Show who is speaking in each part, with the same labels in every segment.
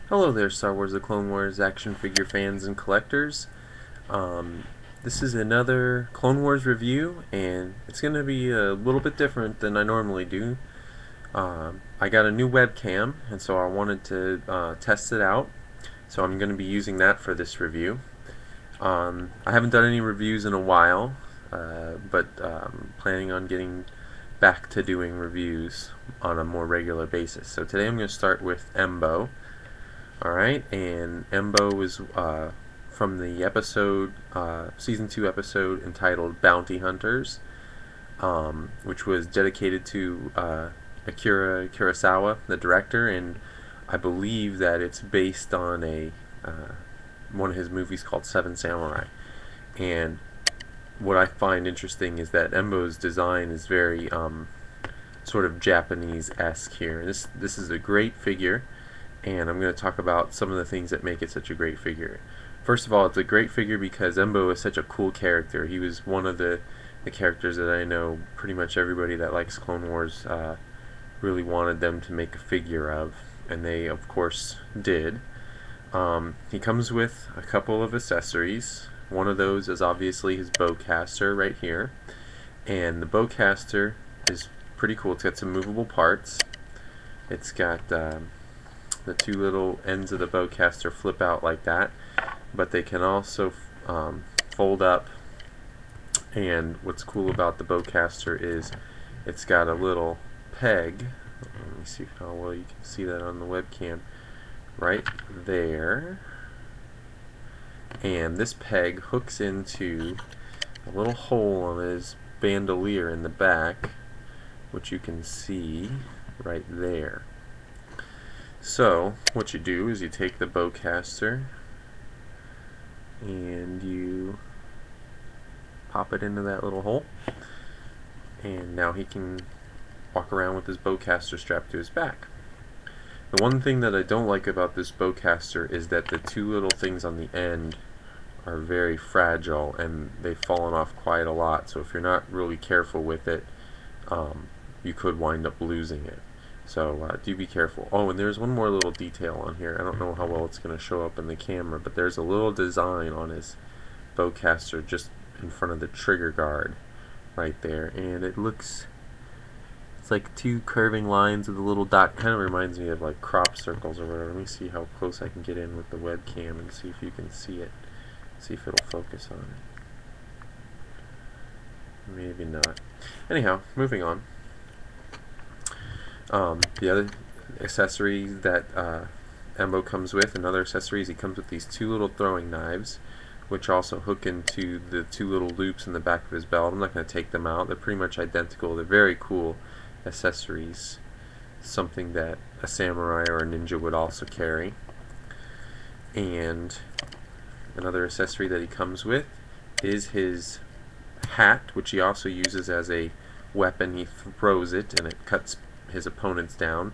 Speaker 1: Hello there, Star Wars The Clone Wars action figure fans and collectors. Um, this is another Clone Wars review, and it's going to be a little bit different than I normally do. I got a new webcam, and so I wanted to test it out, so I'm going to be using that for this review. I haven't done any reviews in a while, but planning on getting back to doing reviews on a more regular basis. So today I'm going to start with Embo. Alright, and Embo is from the season 2 episode entitled Bounty Hunters, which was dedicated to Akira Kurosawa, the director, and I believe that it's based on one of his movies called Seven Samurai. And what I find interesting is that Embo's design is very sort of Japanese-esque here. This is a great figure, and I'm going to talk about some of the things that make it such a great figure. First of all, it's a great figure because Embo is such a cool character. He was one of the characters that I know pretty much everybody that likes Clone Wars really wanted them to make a figure of, and they of course did. He comes with a couple of accessories. One of those is obviously his bowcaster right here, and the bowcaster is pretty cool. It's got some movable parts. It's got the two little ends of the bowcaster flip out like that, but they can also fold up. And what's cool about the bowcaster is it's got a little peg. Let me see how well you can see that on the webcam. Right there. And this peg hooks into a little hole on his bandolier in the back, which you can see right there. So what you do is you take the bowcaster and you pop it into that little hole, and now he can walk around with his bowcaster strapped to his back. The one thing that I don't like about this bowcaster is that the two little things on the end are very fragile and they've fallen off quite a lot, so if you're not really careful with it, you could wind up losing it. So do be careful. Oh, and there's one more little detail on here. I don't know how well it's going to show up in the camera, but there's a little design on his bowcaster just in front of the trigger guard right there, and it's like two curving lines with a little dot. Kind of reminds me of like crop circles or whatever. Let me see how close I can get in with the webcam and see if you can see it. See if it'll focus on it. Maybe not. Anyhow, moving on. The other accessories that Embo comes with, another accessories, he comes with these two little throwing knives, which also hook into the two little loops in the back of his belt. I'm not going to take them out. They're pretty much identical. They're very cool accessories. Something that a samurai or a ninja would also carry. And another accessory that he comes with is his hat, which he also uses as a weapon. He throws it and it cuts his opponents down.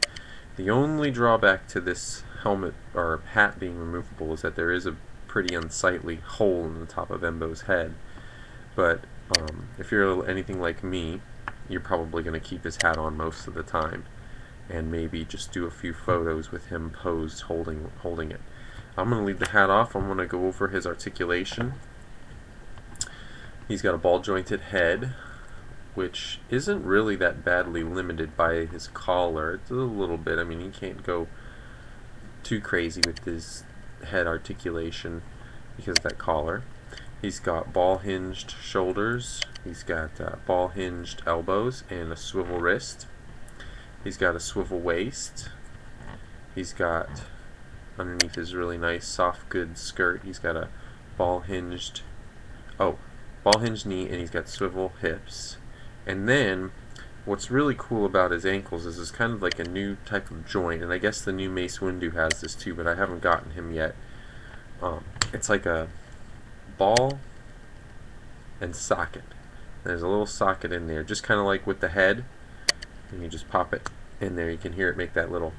Speaker 1: The only drawback to this helmet or hat being removable is that there is a pretty unsightly hole in the top of Embo's head. But if you're anything like me, you're probably going to keep his hat on most of the time, and maybe just do a few photos with him posed holding it. I'm going to leave the hat off. I'm going to go over his articulation. He's got a ball jointed head, which isn't really that badly limited by his collar. It's a little bit. I mean, he can't go too crazy with his head articulation because of that collar. He's got ball hinged shoulders. He's got ball hinged elbows and a swivel wrist. He's got a swivel waist. He's got, underneath his really nice soft good skirt, he's got a ball hinged knee, and he's got swivel hips. And then what's really cool about his ankles is it's kind of like a new type of joint, and I guess the new Mace Windu has this too, but I haven't gotten him yet. It's like a ball and socket. There's a little socket in there, just kind of like with the head, and you just pop it in there. You can hear it make that little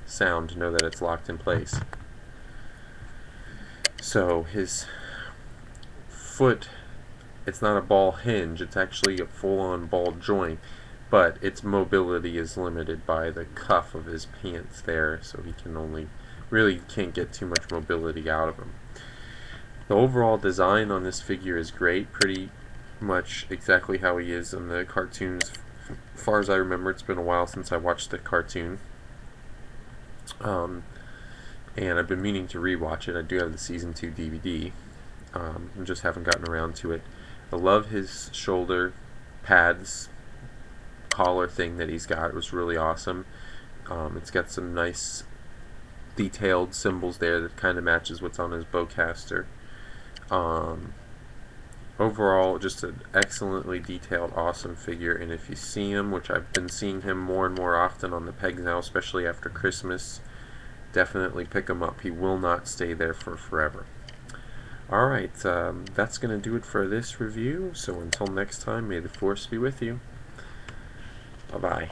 Speaker 1: sound to know that it's locked in place. So his foot, it's not a ball hinge, it's actually a full-on ball joint, but its mobility is limited by the cuff of his pants there, so he can only really can't get too much mobility out of him. The overall design on this figure is great, pretty much exactly how he is in the cartoons. As far as I remember, it's been a while since I watched the cartoon. And I've been meaning to rewatch it. I do have the Season 2 DVD. I just haven't gotten around to it. I love his shoulder pads, collar thing that he's got. It was really awesome. It's got some nice detailed symbols there that kind of matches what's on his bowcaster. Overall, just an excellently detailed, awesome figure, and if you see him, which I've been seeing him more and more often on the pegs now, especially after Christmas, definitely pick him up. He will not stay there for forever. Alright, that's going to do it for this review, so until next time, may the Force be with you. Bye-bye.